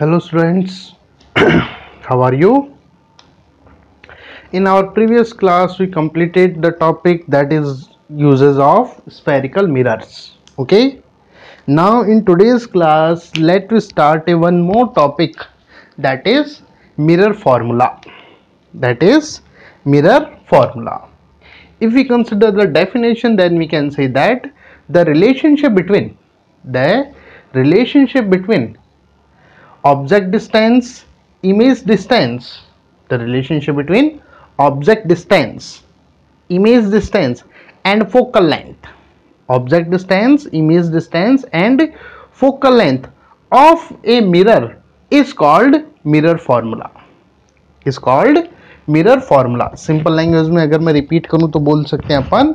Hello students, how are you? In our previous class we completed the topic that is uses of spherical mirrors. Okay, now in today's class let us start a one more topic, that is mirror formula. That is mirror formula. If we consider the definition, then we can say that the relationship between object distance, image distance, the relationship between object distance, image distance and focal length, object distance, image distance and focal length of a mirror is called mirror formula. is called mirror formula. Simple language में अगर मैं repeat करूं तो बोल सकते हैं अपन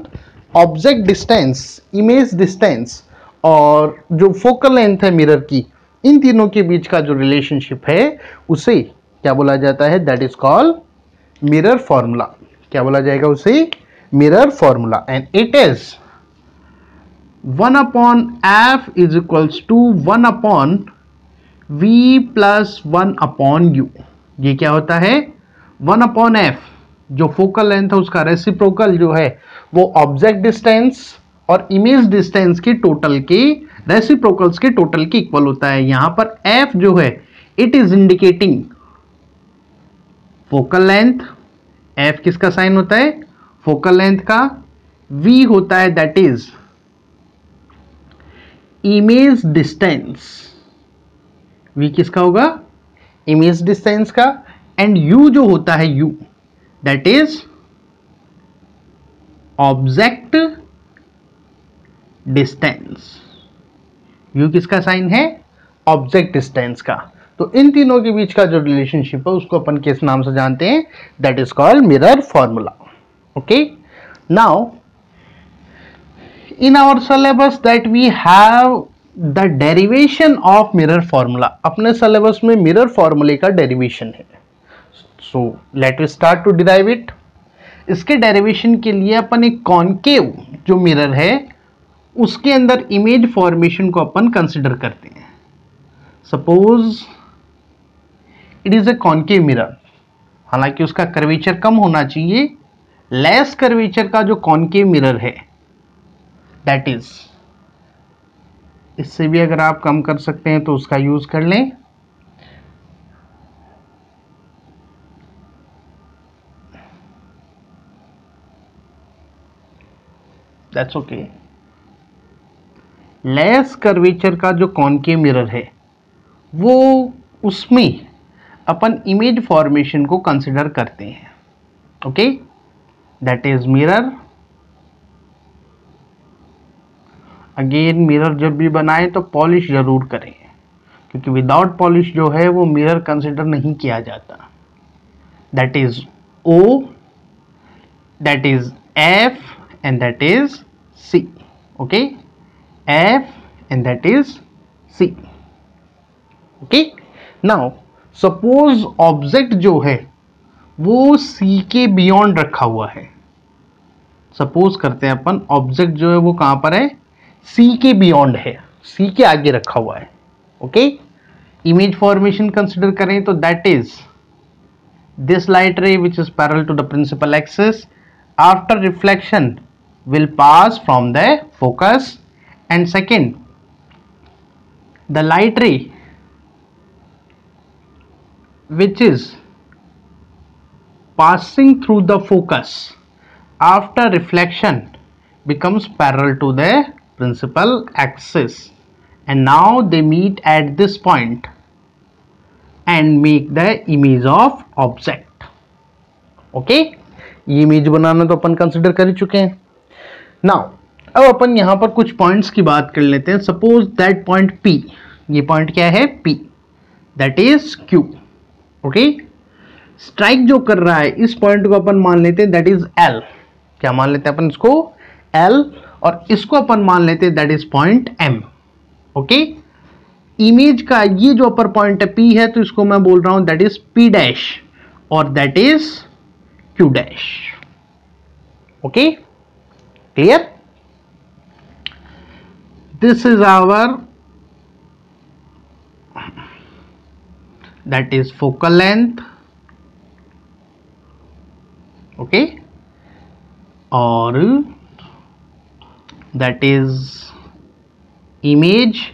object distance, image distance और जो फोकल लेंथ है मिरर की, इन तीनों के बीच का जो रिलेशनशिप है उसे क्या बोला जाता है? That is called mirror formula. क्या बोला जाएगा उसे? Mirror formula. And it is 1 upon f is equals to 1 upon v plus 1 upon u. ये क्या होता है? 1 upon f जो फोकल लेंथ है उसका रेसिप्रोकल जो है वो ऑब्जेक्ट डिस्टेंस और इमेज डिस्टेंस के टोटल के रेसिप्रोकल्स के टोटल के इक्वल होता है. यहां पर f जो है it is indicating focal length. f किसका साइन होता है? फोकल लेंथ का. v होता है that is image distance. v किसका होगा? इमेज डिस्टेंस का. एंड u जो होता है u that is object distance. u किसका साइन है? ऑब्जेक्ट डिस्टेंस का. तो इन तीनों के बीच का जो रिलेशनशिप है उसको अपन किस नाम से जानते हैं? That is called mirror formula. Okay, now in our syllabus that we have the derivation of mirror formula. अपने syllabus में mirror formula का derivation है. So let us start to derive it. इसके derivation के लिए अपन एक concave जो mirror है उसके अंदर image formation को अपन consider करते हैं. Suppose it is a concave mirror. हालांकि उसका curvature कम होना चाहिए. less curvature का जो concave mirror है दैट इज, इससे भी अगर आप कम कर सकते हैं तो उसका यूज कर लें. That's okay. लेस कर्वेचर का जो कॉनकेव मिरर है वो उसमें अपन इमेज फॉर्मेशन को कंसिडर करते हैं. Okay, that is mirror. Again mirror जब भी बनाए तो पॉलिश जरूर करें, क्योंकि विदाउट पॉलिश जो है वो मिरर कंसिडर नहीं किया जाता. That is O, that is F and that is C. Okay, F and that is C. Okay, now suppose object जो है वो C के बियॉन्ड रखा हुआ है. सपोज करते हैं अपन ऑब्जेक्ट जो है वो कहां पर है? C के बियॉन्ड है, C के आगे रखा हुआ है. ओके, इमेज फॉर्मेशन कंसिडर करें तो that is this light ray which is parallel to the principal axis after reflection will pass from the focus, and second the light ray which is passing through the focus after reflection becomes parallel to the principal axis, and now they meet at this point and make the image of object. Okay, ये image बनाना तो अपन consider कर ही चुके हैं. Now अब अपन यहां पर कुछ points की बात कर लेते हैं. सपोज दैट पॉइंट P, ये पॉइंट क्या है? P, that is Q. Okay, strike जो कर रहा है इस पॉइंट को अपन मान लेते हैं दैट इज L. क्या मान लेते हैं अपन इसको? L. और इसको अपन मान लेते हैं that is point M. Okay, image का ये जो अपर पॉइंट है P है तो इसको मैं बोल रहा हूं दैट इज P डैश और that is Q dash. Okay, clear? This is our that is focal length, okay, or that is image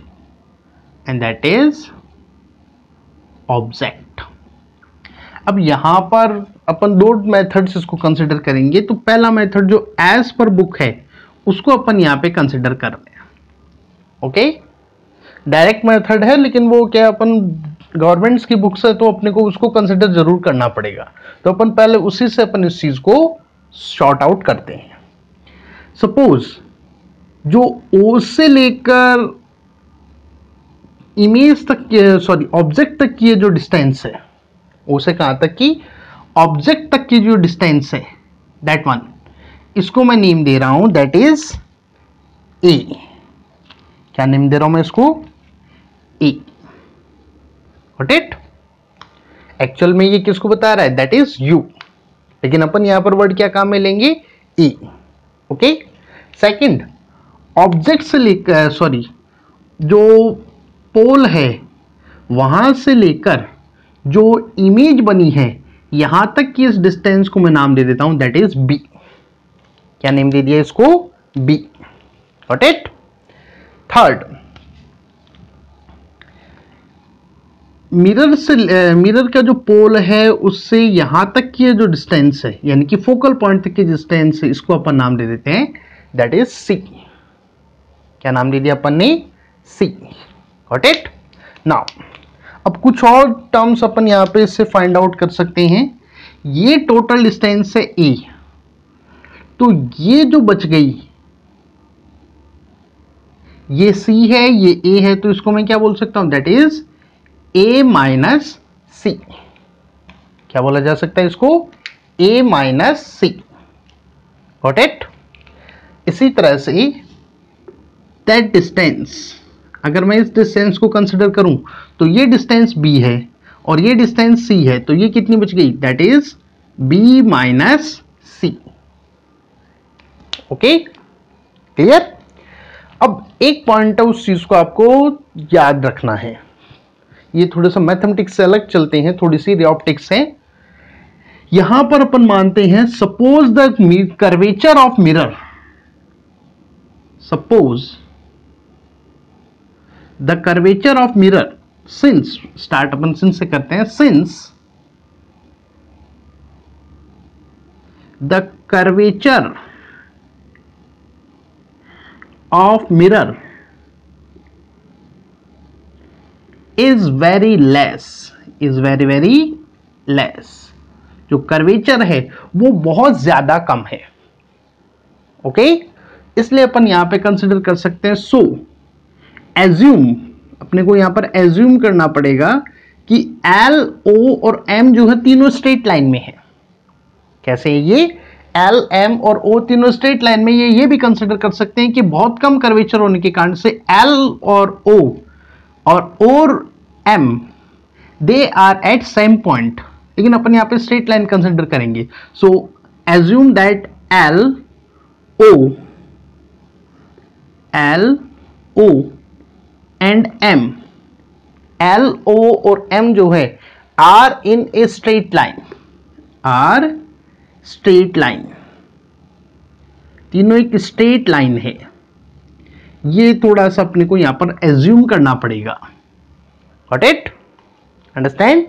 and that is object. अब यहां पर अपन दो मेथड्स इसको कंसिडर करेंगे। तो पहला मेथड जो एज पर बुक है उसको अपन यहां पे कंसिडर कर रहे हैं, ओके। डायरेक्ट मेथड है लेकिन वो क्या, अपन गवर्नमेंट्स की बुक्स है तो अपने को उसको कंसिडर जरूर करना पड़ेगा। तो अपन पहले उसी से अपन इस चीज को शॉर्ट आउट करते हैं। सपोज जो ओ से लेकर इमेज तक, सॉरी ऑब्जेक्ट तक की जो डिस्टेंस है, ओ से कहां तक की, ऑब्जेक्ट तक की जो डिस्टेंस है, दैट वन, इसको मैं नेम दे रहा हूं दैट इज ए। क्या नेम दे रहा हूं मैं इसको, ए, गॉट इट। एक्चुअल में ये किसको बता रहा है, दैट इज यू, लेकिन अपन यहां पर वर्ड क्या काम में लेंगे, ए, ओके। सेकंड, ऑब्जेक्ट से लेकर, सॉरी जो पोल है वहां से लेकर जो इमेज बनी है यहां तक की इस डिस्टेंस को मैं नाम दे देता हूं दैट इज बी। क्या नेम दे दिया इसको, B, got it. Third, mirror से, मिरर का जो पोल है उससे यहां तक की जो डिस्टेंस है यानी कि फोकल पॉइंट तक की डिस्टेंस है, इसको अपन नाम दे देते हैं दैट इज सी। क्या नाम दे दिया अपन ने, सी, गॉट इट। नाउ अब कुछ और टर्म्स अपन यहां पे इससे फाइंड आउट कर सकते हैं। ये टोटल डिस्टेंस है ए, तो ये जो बच गई ये सी है, ये ए है, तो इसको मैं क्या बोल सकता हूं, दैट इज ए माइनस सी। क्या बोला जा सकता है इसको, ए माइनस सी, गॉट इट। इसी तरह से दैट डिस्टेंस, अगर मैं इस डिस्टेंस को कंसिडर करूं तो ये डिस्टेंस b है और ये डिस्टेंस c है, तो ये कितनी बच गई, that is b minus C, okay, clear. अब एक पॉइंट है उस चीज को आपको याद रखना है। ये थोड़ा सा मैथमेटिक्स से अलग चलते हैं, थोड़ी सी रियोप्टिक्स है। यहां पर अपन मानते हैं suppose the curvature of mirror, suppose the curvature of mirror, since, start upon since से करते हैं, since the curvature of mirror is very less, is very very less, जो कर्वेचर है वो बहुत ज्यादा कम है, ओके। इसलिए अपन यहां पे कंसिडर कर सकते हैं। सो एज्यूम, अपने को यहां पर एज्यूम करना पड़ेगा कि एल, ओ और एम जो है तीनों स्ट्रेट लाइन में है। कैसे है ये, एल, एम और ओ तीनों स्ट्रेट लाइन में, ये भी कंसिडर कर सकते हैं कि बहुत कम कर्वेचर होने के कारण से एल और ओ और M they are at same point, लेकिन अपन यहां पे स्ट्रेट लाइन कंसिडर करेंगे। So assume that L O and M, L, O और एम जो है are in a straight line, are straight line, तीनों एक स्ट्रेट लाइन है। ये थोड़ा सा अपने को यहां पर एज्यूम करना पड़ेगा, गॉट इट, अंडरस्टैंड।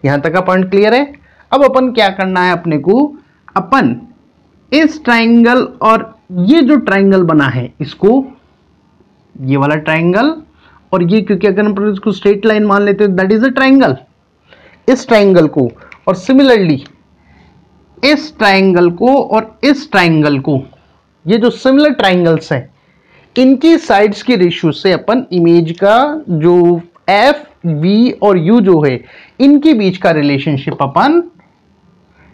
यहां तक का पॉइंट क्लियर है। अब अपन क्या करना है अपने को, अपन इस ट्राइंगल और ये जो ट्राइंगल बना है इसको, ये वाला ट्राइंगल और ये, क्योंकि अगर हम इसको स्ट्रेट लाइन मान लेते हैं दैट इज अ ट्राइंगल, इस ट्राइंगल को और सिमिलरली इस ट्राइंगल को और इस ट्राइंगल को, ये जो सिमिलर ट्राइंगल्स हैं इनकी साइड्स की रेशियो से अपन इमेज का जो एफ, वी और यू जो है इनके बीच का रिलेशनशिप अपन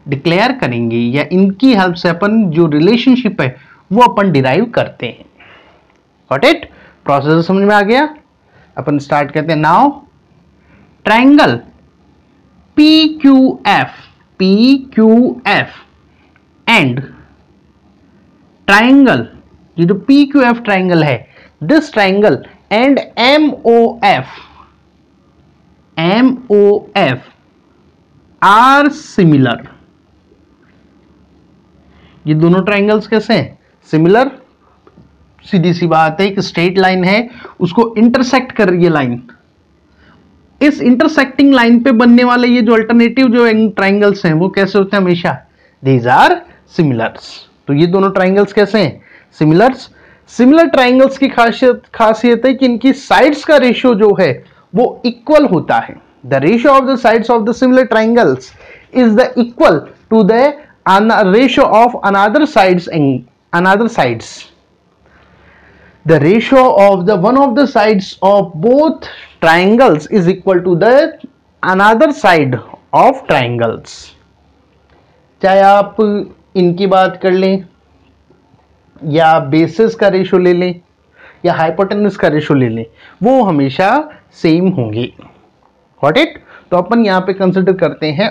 डिक्लेयर करेंगे, या इनकी हेल्प से अपन जो रिलेशनशिप है वो अपन डिराइव करते हैं, गॉट इट। प्रोसेस समझ में आ गया। अपन स्टार्ट करते हैं now. Triangle P Q F and triangle, ये जो पी क्यू एफ ट्राइंगल है, this triangle and M O F, MOF are similar. ये दोनों ट्राइंगल्स कैसे हैं? सिमिलर। सीधी सी बात है, एक स्ट्रेट लाइन है, उसको इंटरसेक्ट कर रही है लाइन, इस इंटरसेक्टिंग लाइन पे बनने वाले ये जो अल्टरनेटिव जो ट्राइंगल्स हैं वो कैसे होते हैं? हमेशा दीज आर सिमिलर्स। तो ये दोनों ट्राइंगल्स कैसे हैं? सिमिलर्स। सिमिलर ट्राइंगल्स की खासियत है कि इनकी साइड्स का रेशियो जो है वो इक्वल होता है। The ratio of the sides of the similar triangles is the equal to the ratio of another sides. The ratio of the one of the sides of both triangles is equal to the another side of triangles। चाहे आप इनकी बात कर लें या basis का ratio ले लें या हाइपोटेनस का रेशियो ले लें, वो हमेशा सेम होंगे। Got it? तो अपन यहां पे कंसिडर करते हैं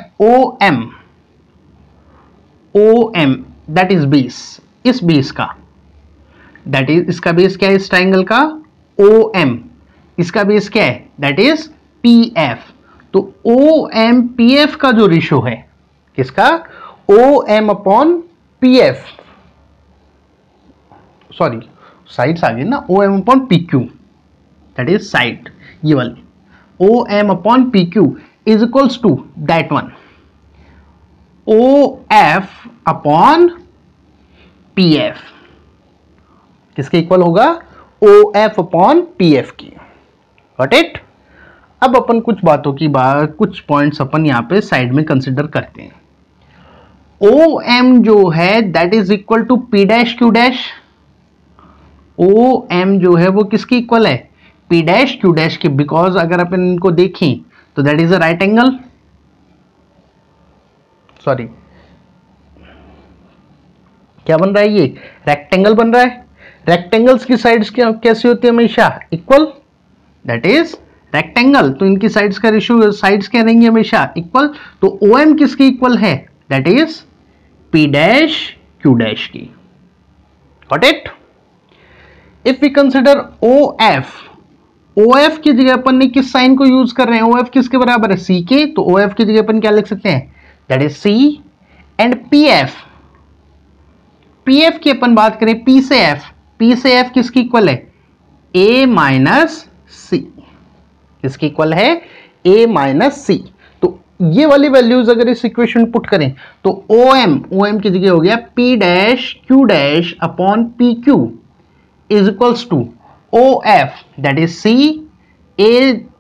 OM दैट इज बेस, इस बेस का, दैट इज इसका बेस क्या है इस ट्राइंगल का? OM। इसका बेस क्या है? That is PF। तो OM PF का जो रेशियो है किसका? OM upon PF, sorry sides आ गई ना, OM upon PQ that is side, ये वाली OM upon PQ is equals to that one OF upon PF। किसके इक्वल होगा? OF अपॉन PF की। Got it? अब अपन कुछ बातों की बात, कुछ पॉइंट्स अपन यहां पे साइड में कंसिडर करते हैं। OM जो है that is equal to P dash Q dash. OM जो है वो किसकी इक्वल है? P डैश Q डैश की, बिकॉज अगर अपन इनको देखें तो that is a right angle, sorry क्या बन रहा है? ये रेक्टेंगल बन रहा है। रेक्टेंगल्स की साइड्स कैसी होती है? हमेशा इक्वल, दैट इज रेक्टेंगल। तो इनकी साइड्स का रेशियो, साइड्स क्या रहेंगी? हमेशा इक्वल। तो OM किसकी इक्वल है? That is P dash Q dash की। Got it? If we consider OF की जगह अपन ने किस साइन को यूज कर रहे हैं? OF किसके बराबर है? C के। तो OF की जगह अपन क्या लिख सकते हैं? That is C। And PF की अपन बात करें P से F किसकी इक्वल है? A minus C। किसकी इक्वल है? A minus C। तो ये वाली वैल्यूज अगर इस इक्वेशन पुट करें तो OM की जगह हो गया P dash Q dash upon PQ is equals to OF that is C,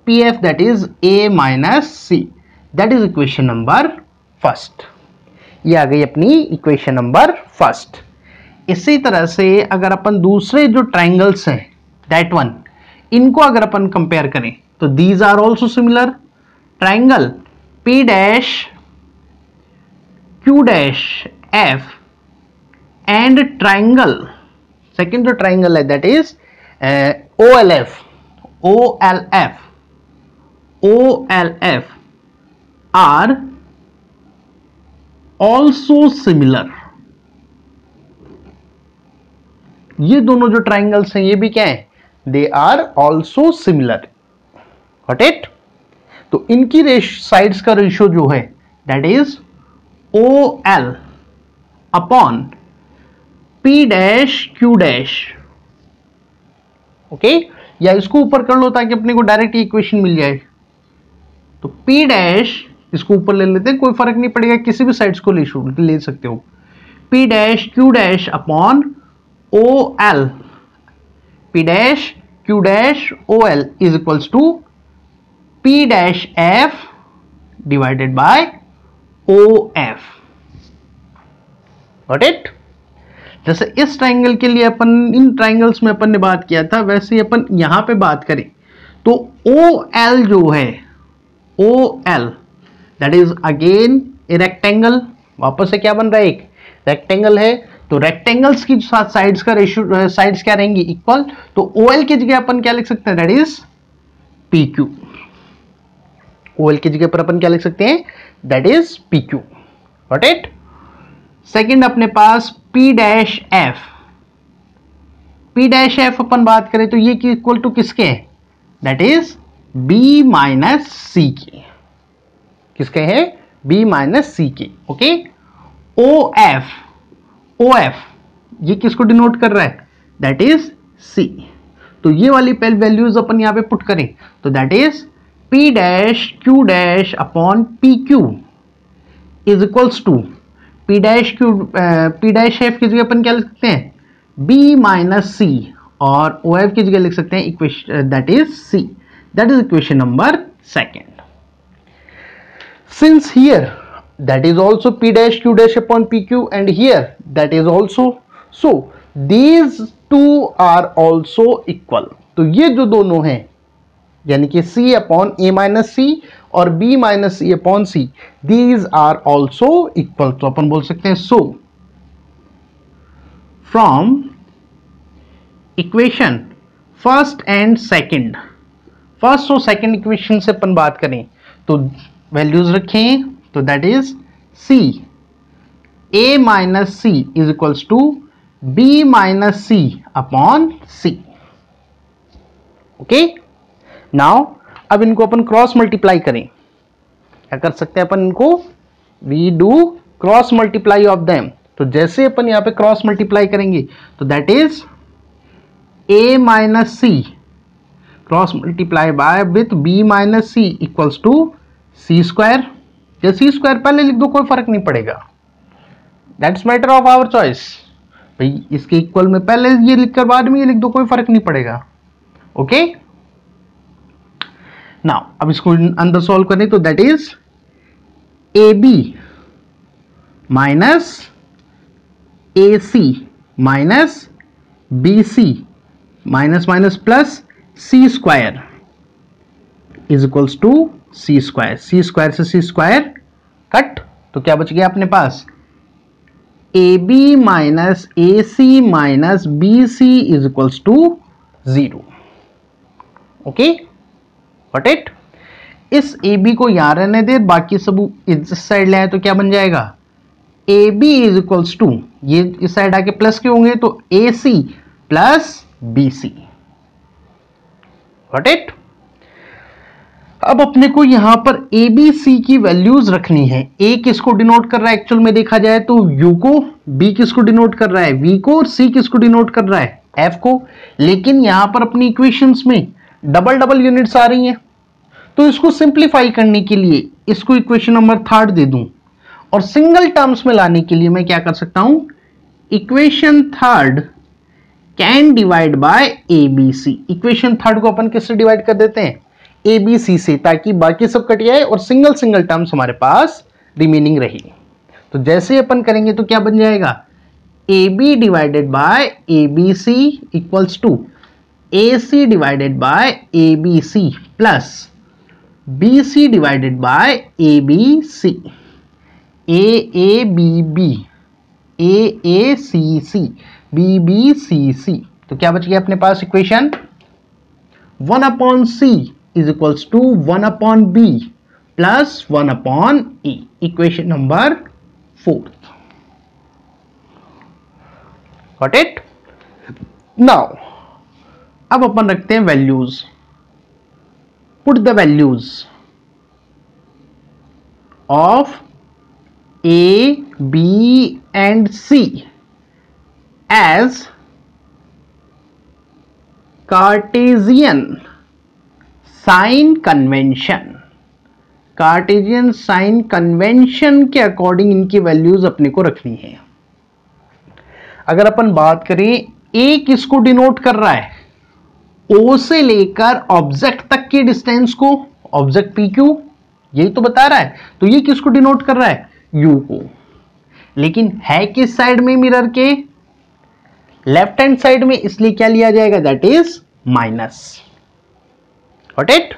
PF that is A minus C। That is equation number first. ये आ गई अपनी इक्वेशन नंबर फर्स्ट। इसी तरह से अगर अपन दूसरे जो ट्राइंगल्स हैं दैट वन, इनको अगर अपन कंपेयर करें तो these are also similar. Triangle P dash Q dash F and triangle, second जो ट्राइंगल है that is OLF are also similar. ये दोनों जो ट्राइंगल्स हैं ये भी क्या है? They are also similar. Got it? तो इनकी साइड्स का रेशियो जो है that is OL upon P dash Q dash. Okay, या इसको ऊपर कर लो ताकि अपने को डायरेक्ट इक्वेशन मिल जाए। तो P डैश, इसको ऊपर ले लेते हैं, कोई फर्क नहीं पड़ेगा, किसी भी साइड्स को ले सकते हो। P dash Q dash upon OL, P dash Q dash OL is equals to P dash F divided by OF। Got it? जैसे इस ट्राइंगल के लिए अपन, इन ट्राइंगल्स में अपन ने बात किया था, वैसे ही अपन यहां पे बात करें तो OL जो है, OL that is again a rectangle. वापस से क्या बन रहा है? एक रेक्टेंगल है। तो रेक्टेंगल्स की साथ साइड्स का रेशियो, साइड्स क्या रहेंगी? इक्वल। तो OL की जगह अपन क्या लिख सकते हैं? That is PQ। OL की जगह पर अपन क्या लिख सकते हैं? That is PQ। Got it? Second अपने पास P dash F। P dash F अपन बात करें तो ये इक्वल टू किसके है? दैट इज बी माइनस सी के, किसके हैं, बी माइनस सी के। ओके, ओ एफ ये किसको डिनोट कर रहा है, दैट इज सी। तो ये वाली पहले वैल्यूज अपन यहां पे पुट करें तो that is P dash Q dash upon P Q is equals to P dash F की जगह अपन क्या लिख सकते हैं, बी माइनस सी, और ओ एफ की जगह लिख सकते हैं equation that is C. That is equation number second. Since here that is also p dash q dash upon pq and here that is also, so these two are also equal। तो ये जो दोनों हैं यानी कि c upon a minus c और b minus c upon c, these are also equal। तो अपन बोल सकते हैं so from equation first and second, first और सेकंड इक्वेशन से अपन बात करें तो वैल्यूज रखें तो that is C A minus C is equals to B minus C upon C. Okay, now अब इनको अपन क्रॉस मल्टीप्लाई करें, क्या कर सकते हैं अपन इनको, we do cross multiply of them. तो जैसे अपन यहां पे क्रॉस मल्टीप्लाई करेंगे तो that is A minus C cross multiply by with B minus C equals to C square. या सी स्क्वायर पहले लिख दो, कोई फर्क नहीं पड़ेगा, that's matter of our choice. भाई इसके इक्वल में पहले ये लिखकर बाद में ये लिख दो, कोई फर्क नहीं पड़ेगा। ओके, नाउ अब इसको अंदर सॉल्व करें तो that is A B minus A C minus B C minus minus plus C square is equals to C square. C square से सी स्क्वायर कट, तो क्या बच गया अपने पास, A B minus A C minus B C is equals to 0। Okay, got it. इस A B को यहां रहने दे, बाकी सब इस साइड ले आए तो क्या बन जाएगा, A B is equals to, ये इस साइड आके प्लस के होंगे तो A C plus B C. Got it. अब अपने को यहां पर ए बी सी की वैल्यूज रखनी है। ए किसको डिनोट कर रहा है एक्चुअल में देखा जाए तो यू को, बी किसको डिनोट कर रहा है वी को, और सी किसको डिनोट कर रहा है एफ को। लेकिन यहां पर अपनी इक्वेशंस में डबल डबल यूनिट्स आ रही हैं, तो इसको सिंप्लीफाई करने के लिए इसको इक्वेशन नंबर थर्ड दे दूं और सिंगल टर्म्स में लाने के लिए मैं क्या कर सकता हूं, equation third can divide by A B C. Equation third को अपन किससे डिवाइड कर देते हैं, ए बी सी से, ताकि बाकी सब कट जाए और सिंगल सिंगल टर्म्स हमारे पास रिमेनिंग रही। तो जैसे अपन करेंगे तो क्या बन जाएगा, A B divided by A B C equals to A C divided by A B C plus B C divided by A B C, A B B, A C C, B B C C. तो क्या बच गया अपने पास equation, 1 upon C is equals to 1 upon B plus 1 upon A, equation number 4। Got it. Now अब अपन रखते हैं values, put the values of A B and C as Cartesian sign convention। Cartesian sign convention के according इनकी values अपने को रखनी है। अगर अपन बात करें ए किसको डिनोट कर रहा है, ओ से लेकर ऑब्जेक्ट तक के डिस्टेंस को, ऑब्जेक्ट पी क्यू यही तो बता रहा है, तो ये किसको डिनोट कर रहा है, यू को। लेकिन है किस साइड में मिरर के, लेफ्ट हैंड साइड में, इसलिए क्या लिया जाएगा, that is minus. Got it.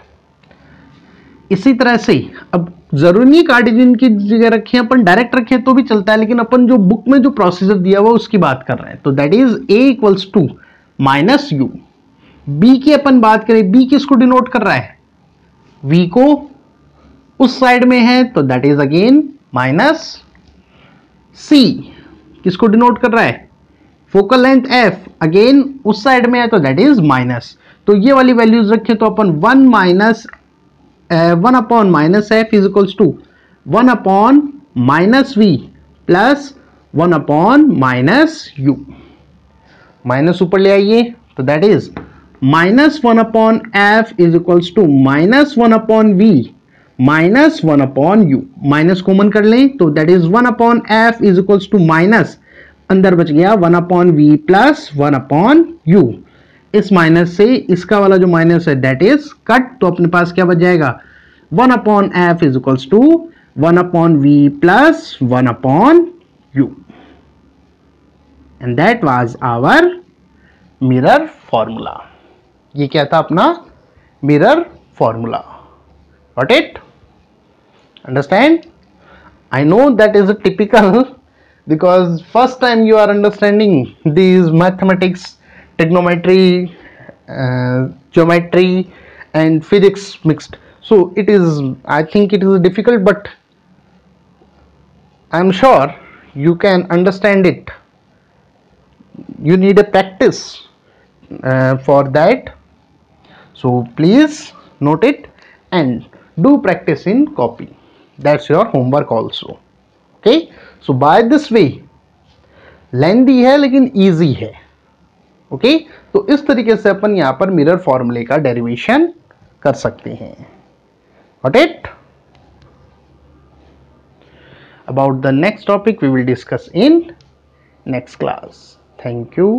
इसी तरह से अब जरूरी नहीं कार्टेशियन की जगह रखें, अपन डायरेक्ट रखें तो भी चलता है, लेकिन अपन जो बुक में जो प्रोसीजर दिया हुआ उसकी बात कर रहे हैं। तो that is A equals to minus U. B की अपन बात करें, बी किसको डिनोट कर रहा है, वी को, उस साइड में है तो दैट इज अगेन माइनस। सी किसको डिनोट कर रहा है, फोकल लेंथ एफ, अगेन उस साइड में है तो दैट इज माइनस। तो ये वाली वैल्यूज रखें तो अपन 1 upon minus F is equals to 1 upon minus V plus 1 upon minus U. Minus ऊपर ले आइए तो that is minus 1 upon F is equals to minus 1 upon V minus 1 upon U. Minus common कर लें तो that is 1 upon F is equals to minus, अंदर बच गया 1 upon V plus 1 upon U. इस माइनस से इसका वाला जो माइनस है दैट इज कट, तो अपने पास क्या बच जाएगा 1 upon F is equals to 1 upon V plus 1 upon U. And that was our mirror formula. ये क्या था अपना mirror formula. Got it? Understand? I know that is a typical because first time you are understanding these mathematics, trigonometry, geometry and physics mixed. So it is, I think it is difficult, but I am sure you can understand it. You need a practice for that. So please note it and do practice in copy. That's your homework also. Okay, so by this way lengthy है लेकिन easy है। okay, तो इस तरीके से अपन यहाँ पर mirror फॉर्मूले का डेरिवेशन कर सकते हैं। Got it? About the next topic we will discuss in next class. Thank you.